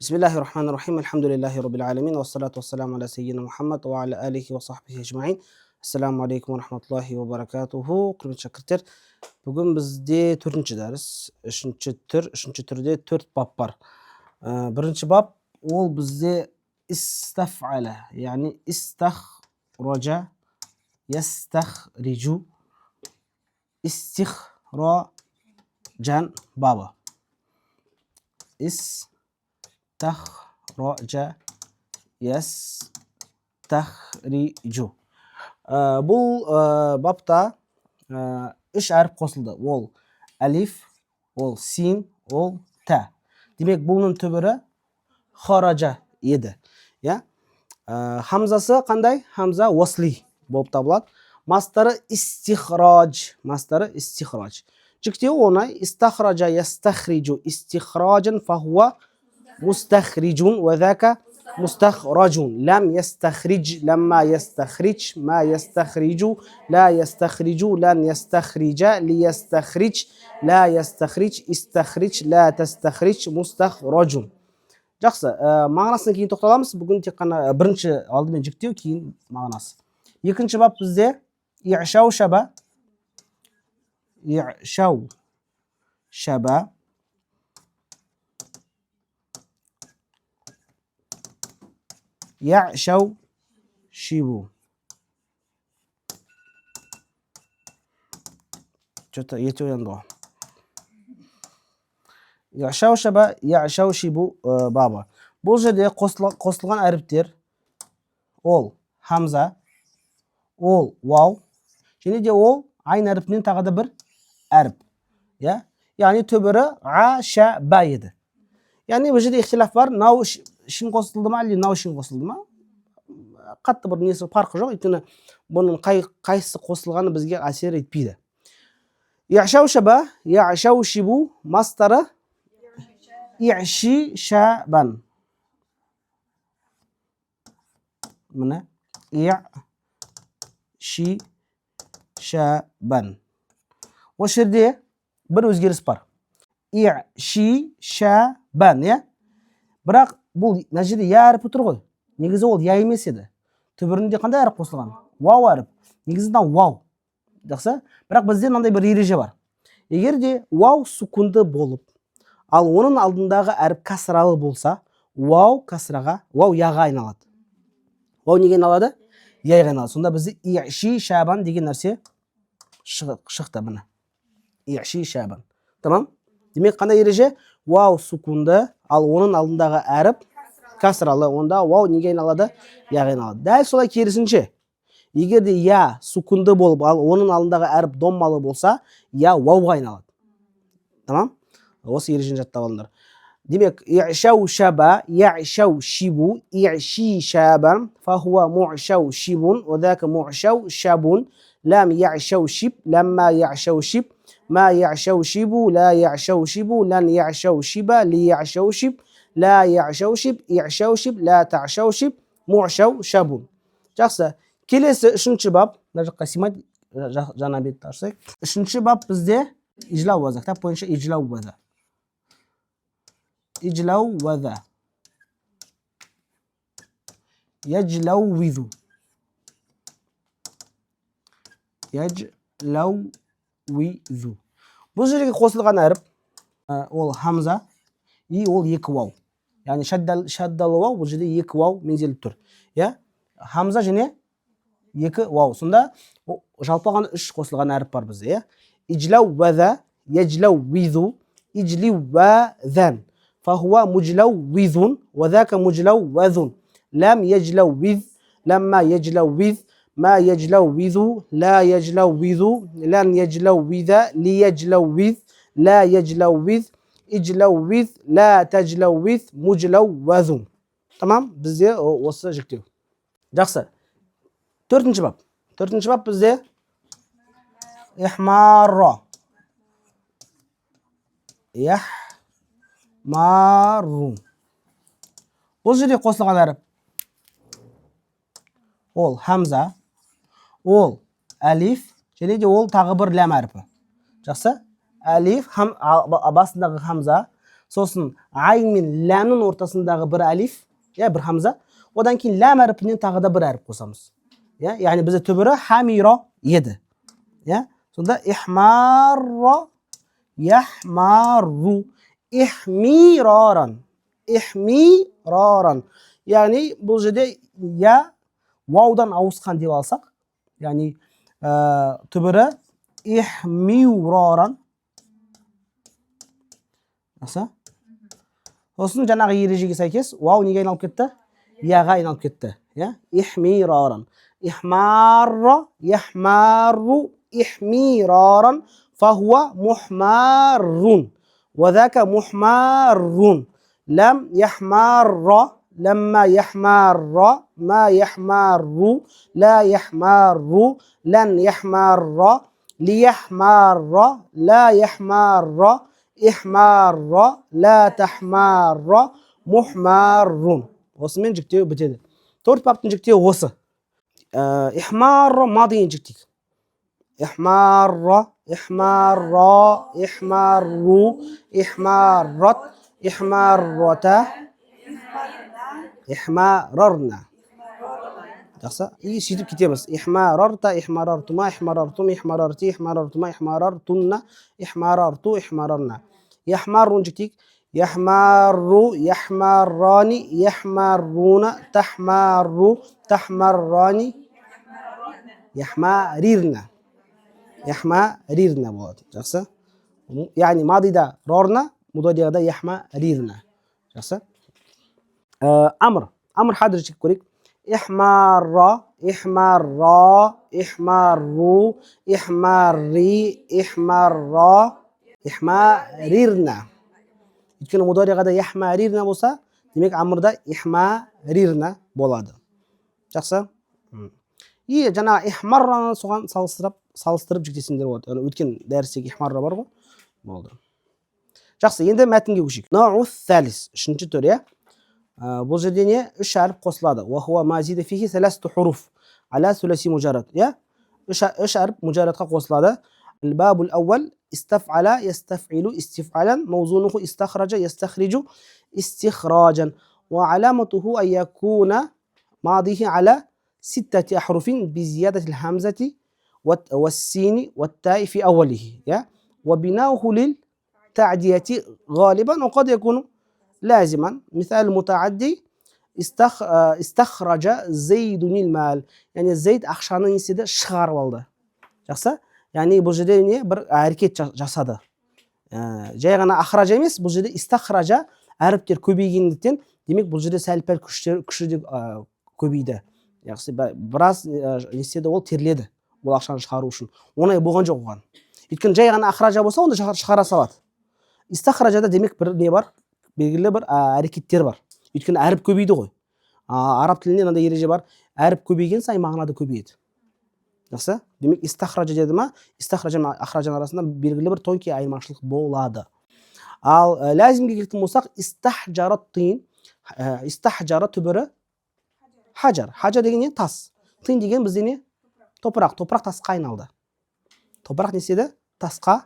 Bismillahirrahmanirrahim. Alhamdulillahi rabbil alamin. Wassalatu wassalamu ala sayyidina Muhammad wa ala alihi wa sahbihi ajma'in. Assalamu alaikum wa rahmatullahi wa barakatuhu. Құрметті шәкірттер, бүгін бізде төртінші дәріс, үшінші түрде төрт бап бар. Бірінші бап ол бізде истаф'аля, яғни истахража, ястахриджу, истихраджан бабы. Истахража, ястахриджу. Бұл бапта үш әріп қосылды. Ол әлиф, ол син, ол та. Демек бұның түбірі хаража еді. Хамзасы қандай? Хамза уасли болып табылады. Мастары истихрадж. Жүктеу оңай. Истахража ястахриджу истихраджан фахуа мустахриджун ва зака мустахраджун. Лам ястахридж, ламма ястахридж, ма ястахриджу, ла ястахриджу, лан ястахриджа, ли ястахридж, ла ястахридж, истахридж, ла тастахридж, мустахраджун. Жақсы, мағынасын кейін тоқталамыз. Бүгін тек қана бірінші алдымен жүктеу, кейін мағынасы. Екінші бап бізде i'шау шаба. i'шау шаба. i'шау шибу. Что-то ерте оянды ғой. i'шау шаба, i'шау шибу бабы. Бұл жерде қосылған әріптер ол хамза, ол вау, және де ол айн әріпінен тағы да бір әріп. Яғни түбірі а-ша-ба еді. Яғни бұл жерде ихтилаф бар. Нау шин қосылды ма, әлде нау шин қосылды ма? Қатты бір несі парқы жоқ. Өйткені бұның қайсысы қосылғаны бізге әсер етпейді. i'шау шаба, i'шау шибу мастары i'ши шабан. Міне i'ши шабан. Осы жерде бір өзгеріс бар. i'ши шабан, бірақ бұл мына жерде я әріпі тұр ғой. Негізі ол я емес еді. Түбірінде қандай әріп қосылған? Вау әріп. Негізі вау. Жақсы? Бірақ бізде мынандай бір ереже бар. Егер де вау сукунды болып, ал оның алдындағы әріп касралы болса, вау касраға, вау яға айналады. Вау неге айналады? Яға айналады. Сонда бізде i'ши шабан деген нәрсе шықты міне. i'ши шабан. Тамам? Демек қандай ереже? Вау сукунды, ал оның алдындағы әріп касралы. Онда вау неге айналады? Яға айналады. Дәл солай керісінше. Егер де я сукунды болып, ал оның алдындағы әріп доммалы болса, я вауға айналады. Тамам? Осы ережені жаттап алыңдар. Демек, i'шау шаба, i'шау шибу, i'ши шабан, фахуа му'шау шибун, вадака му'шау шабун, лам i'шау шиб, ламма i'шау шиб, ма i'шау шибу, ла i'шау шибу, лан i'шау шиба, ли i'шау шиб, ла i'шау шиб, i'шау шиб, ла ta'шау шиб, му'шау шабун. Жақсы. Келесі үшінші бап, мына жаққа симайды, жаңа бетті ашсақ. Үшінші бап бізде ижлау уаза. Кітап бойынша ижлау уаза. Ижлау уаза. Яжлау визу. Яжлау визу. Бұл жерге қосылған әріп ол хамза и ол екі вау. Яғни шаддалы вау, бұл жерде екі вау мензеліп тұр. Хамза және екі вау. Сонда жалпаған үш қосылған әріп бар бізде. Ижлау ваза, яжлау визу, ижли вазан. Фахуа мужлау визун, вазака мужлау вазун. Лам яжлау виз, ламма яжлау виз, ма яжлау визу, ла яжлау визу, лан яжлау виза, ли яжлау виз, ла яжлау виз, ижлау виз, ла тажлау виз, мужлау вазун. Тамам? Бізде осы жүктеу. Жақсы. Төртінші бап. Төртінші бап бізде ихмарра. Ихмарру. Бұл жерде қосылған әріп ол хамза, ол әлиф, және де ол тағы бір ләм әріпі. Жақсы? Әлиф, басындағы хамза, сосын айн мен ләмнің ортасындағы бір әлиф, бір хамза. Одан кейін ләм әріпінен тағы да бір әріп қосамыз. Яғни бізде түбірі хамира еді. Сонда ихмарра, яхмарру, ихмираран, ихмираран. Яғни бұл жерде ваудан ауысқан деп алсақ, яғни түбірі ихмираран. Сосын жаңағы ережеге сәйкес вау неге айналып кетті? Яға айналып кетті. Ихмираран. Ихмарра, яхмарру, ихмираран, фахуа мухмаррун. وذاك محمار. لم يحمار، لما يحمار، ما يحمار، لا يحمار، لن يحمار، ليحمار، لا يحمار، إحمار، لا تحمار، محمار. Осымен жіктеу бітеді. Төрт баптың жіктеуі осы. Ихмар мадиын жіктейік. Ихмар, ихмарра, ихмарру, ихмаррат, ихмаррата, ихмарарна. Жақсы. И сөйтіп кетеміз. Ихмарарта, ихмарартума, ихмарартум, ихмарарти, ихмарартума, ихмарартунна, ихмарарту, ихмарарна. Яхмаррун жіктейік. يحمر، يحمران، يحمرون، تحمر، تحمران، يحمررن، يحمررن болады. Жақсы. Яғни мадида рорна, мудадида яхмаррн. Жақсы. Амр хадр чек көрейік. Ихмарра, ихмарра, ихмарру, ихмарри, ихмарра, ихмаррирна. Өйткені мудариғада яхмарирна болса, демек амырда ихмарирна болады. Жақсы. И жаңа ихмарраны соған салыстырып жіктесіңдер болады. Өткен дәрістегі ихмарра бар ғой. Болды. Жақсы, енді мәтінге көшейік. Науъ сәлис, үшінші түрі. Бұл жерде не? Үш әріп қосылады. Ва хуа ма зида фихи саласату хуруф аля суласи мужаррад. Үш әріп мужаррадқа қосылады. الباب الأول استفعل يستفعل استفعالا، موزونه استخرج يستخرج استخراجا، وعلامته أن يكون ماضيه على 6 أحرف بزيادة الهمزة والسين والتاء في أوله، وبناؤه للتعدية غالبا وقد يكون لازما. مثال المتعدي استخرج زيد المال، يعني زيد ақшаны неседі шығарып алды. Жақсы. Яғни бұл жерде не бір әрекет жасады. Жай ғана ахража емес, бұл жерде истахража әріптер көбейгендіктен, демек бұл жерде сәл-пәл күші де көбейді. Яғни біраз неседі ол терледі бұл ақшаны шығару үшін. Оңай болған жоқ оған. Өйткені жай ғана ахража болса, онда шығара салады. Истахражада демек бір не бар? Белгілі бір әрекеттер бар. Өйткені әріп көбейді ғой. Араб тілінде мынандай ереже бар. Әріп көбейген сайын мағынада көбейеді. Жақсы? Демек истахража деді ма? Истахража мен ахражаның арасында белгілі бір тонкий айырмашылық болады. Ал лазимге келетін болсақ, истахжарат тиын. Истахжара түбірі хаджар. Хаджар деген не? Тас. Тиын деген бізде не? Топырақ. Топырақ тасқа айналды. Топырақ неседі? Тасқа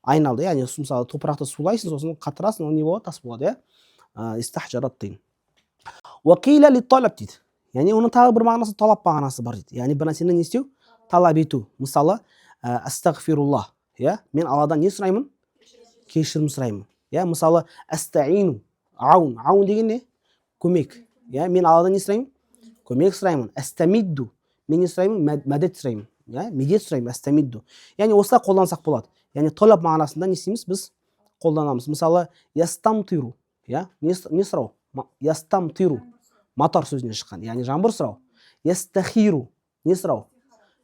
айналды. Яғни мысалы топырақты сулайсың, сосын қатырасың, ол не болады? Тас болады. Истахжарат тиын. Уақила лит-талаб дейді. Яғни оның тағы бір мағынасы талап мағынасы бар дейді. Яғни бір нәрсені не істеу? Талап ету. Мысалы, астағфируллах. Мен Алладан не сұраймын? Кешірім сұраймын. Мысалы, астаину. Аун. Аун деген не? Көмек. Мен Алладан не сұраймын? Көмек сұраймын. Астамидду. Мен не сұраймын? Мәдет сұраймын. Медет сұраймын. Астамидду. Яғни осылай қолдансақ болады. Яғни талап мағынасында не істейміз? Біз қолданамыз. Мысалы, ястамтиру. Не сұрау? Ястамтиру. Матар сөзінен шыққан. Яғни жаңбыр сұрау. Ястахиру. Не сұрау?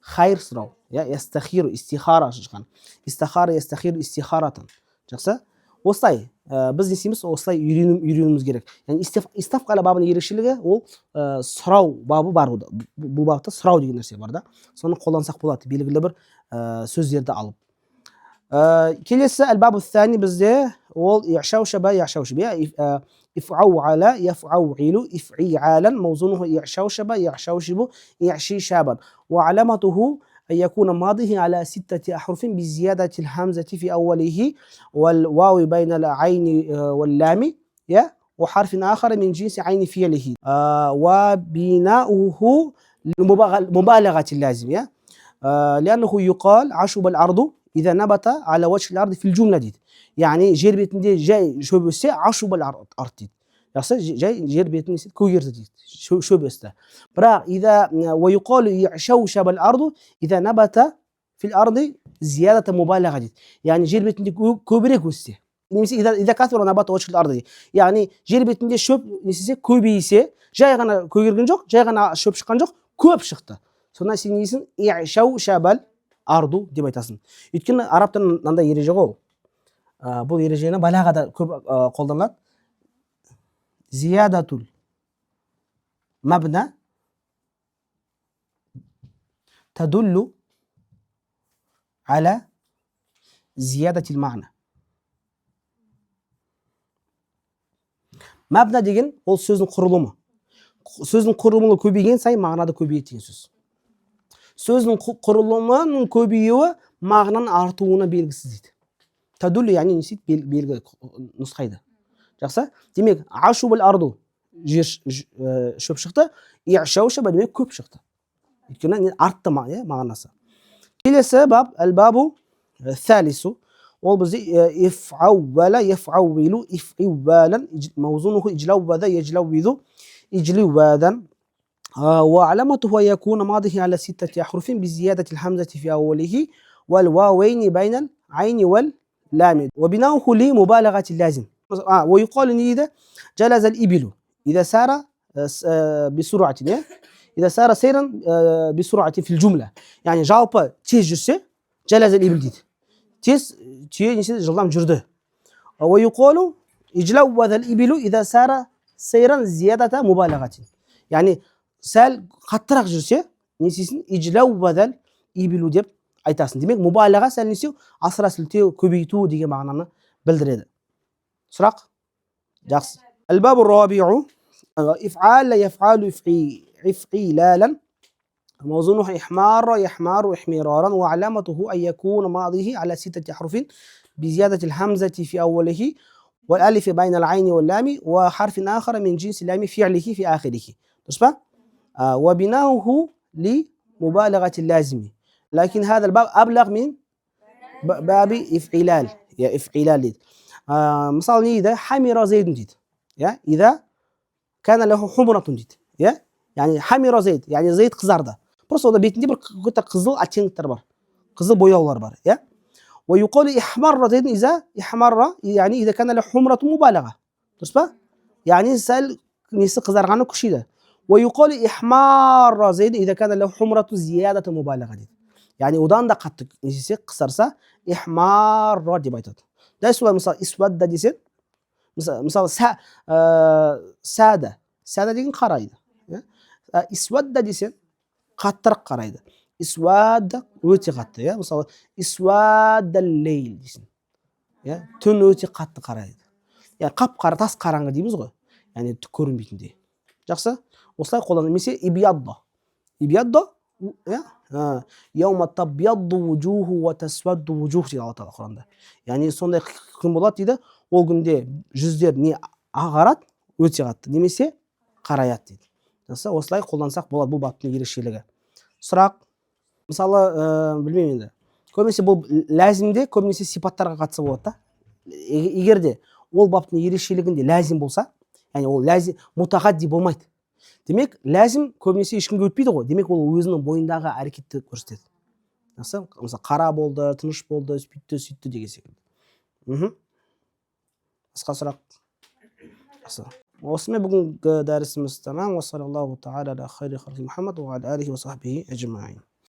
Хайр сұрау. Ястахиру, истихара шыққан. Истахара, ястахиру, истихаратан. Жақсы? Осылай біз не істейміз? Осылай үйренуіміз керек. Яғни истафқала бабының ерекшелігі ол сұрау бабы бар. Бұл бабында сұрау деген нәрсе бар да. Соны қолдансақ болады. Белгілі бір сөздерді алып. Келесі әл-бабу сәни бізде ол иъшаушаба, яшаушаба. إفعوعل يفعوعل إفعيعالا موزونه إعشوشب يعشوشب إعشيشابا وعلامته أن يكون ماضيه على 6 أحرف بزيادة الهمزة في أوله والواو بين العين واللام يا وحرف آخر من جنس عين فعله وبناؤه لمبالغة اللازم يا لأنه يقال عشب الأرض إذا نبت على وجه الأرض في الجملة دي يعني جير بيتندي جاي شو بيسي عشب الأرض دي يقصد جاي جير بيتندي كوير دي شو بيسته برا إذا ويقال يعشوشب الأرض إذا نبت في الأرض زيادة مبالغة دي يعني جير بيتندي كوبريك وسي إذا كثر نبات وجه الأرض يعني جير بيتندي شوب نسيسي كوبيسي جاي غنا كوير جنجوك جاي غنا شوب شقنجوك كوب шықты. Сонда сен несін i'шау-шабал арду деп айтасың. Өйткені араб тілінің мынандай ереже ғой. Бұл ережені балағада көп қолданылады. Зиядатул мабна тадуллу аля зиядатил мағна. Мабна деген ол сөздің құрылымы. Сөздің құрылымы көбейген сайын мағынада көбейеді деген сөз. Сөздің құрылымының көбеюі мағынаның артуына белгісіз дейді. Тадуллу яғни не істейді? Белгі нұсқайды. Жақсы? Демек, ашубал арду жер шөп шықты, i'шау-шаба демек көп шықты. Өйткені артты мағынасы. Келесі баб, әл-бабу thәлису. Ол бізде иф'аувала, иф'аувилу, иф'иввалан, маузунуху иджлаувада, яджлаувиду, иджливадан. وعلامته يكون ماضيه على 6 أحرف بزيادة الهمزة في أوله والواوين بين العين واللام وبناؤه لمبالغة اللازم. ويقال إن إذا جلز الإبل إذا سار بسرعة إذا سار سيرا بسرعة في الجملة يعني жалпы тез жүрсе جلز الإبل дейді. Тез түйе несе жылдам жүрді. ويقال اجلوذ الإبل إذا سار سيرا زيادة مبالغة يعني сәл қаттырақ жүрсе несесін иджлаувадал ибилу деп айтасың. Демек мубалаға сәл несеу асыра сілтеу көбейту деген мағынаны білдіреді. Сұрақ? Жақсы. Әл-бабу рабиу иф'ал яф'алу иф'илалан موزونه إحمار يحمار إحمرارا وعلامته أن يكون ماضيه على 6 أحرف بزيادة الهمزة في أوله والألف بين العين واللام وحرف آخر من جنس لام فعله في آخره. تصبح وبناؤه لمبالغة اللازم لكن هذا الباب أبلغ من باب إفعلال يا إفعلال مثال إذا حمر زيد ديت يا إذا كان له حمرة ديت يا يعني حمر زيد يعني زيد قزارda просто ода бетінде бір какой-то қызыл оттенктер бар қызыл бояулар бар يا ويقال إحمر زيد إذا إحمر يعني إذا كان له حمرة مبالغة تصبح يعني سأل نسي قزارغانı күшейді ويقال إحمار زيد إذا كان له حمرة زيادة مبالغة دي يعني одан да қатты несесе қысарса إحمار деп айтады. Дәл солай мысалы исвадда десең мысалы сада деген қарайды. Исвадда десең қаттырақ қарайды. Исвадда өте қатты. Мысалы исвадда лейл десең. Түн өте қатты қарайды. Қап-қара тас қараңғы дейміз ғой. Яғни көрінбейтіндей. Жақсы? Осылай қолданылады. Немесе ибиадда. Ибиадда яума табьядду вужуху ва тасвадду вужух дейді Алла Тағала Құранда. Яғни сондай күн болады дейді. Ол күнде жүздер не ағарады, өте қатты, немесе қараяды дейді. Жақсы? Осылай қолдансақ болады бұл баптың ерекшелігі. Сұрақ. Мысалы, білмеймін енді. Көбінесе бұл ләзімде, көбінесе сипаттарға қатысы болады да. Егер де ол баптың ерекшелігінде ләзім болса, яғни ол ләзім мутағадди болмайды. Демек, ләзім көбінесе ешкімге өтпейді ғой. Демек, ол өзінің бойындағы әрекетті көрсетеді. Мысалы, қара болды, тыныш болды, сөйтті деген секілді. Басқа сұрақ. Осымен бүгінгі дәрісіміз тамам. Уассалаллаху тағала аля хайри халқи Мұхаммад ва аля алихи ва сахбихи ажмаин.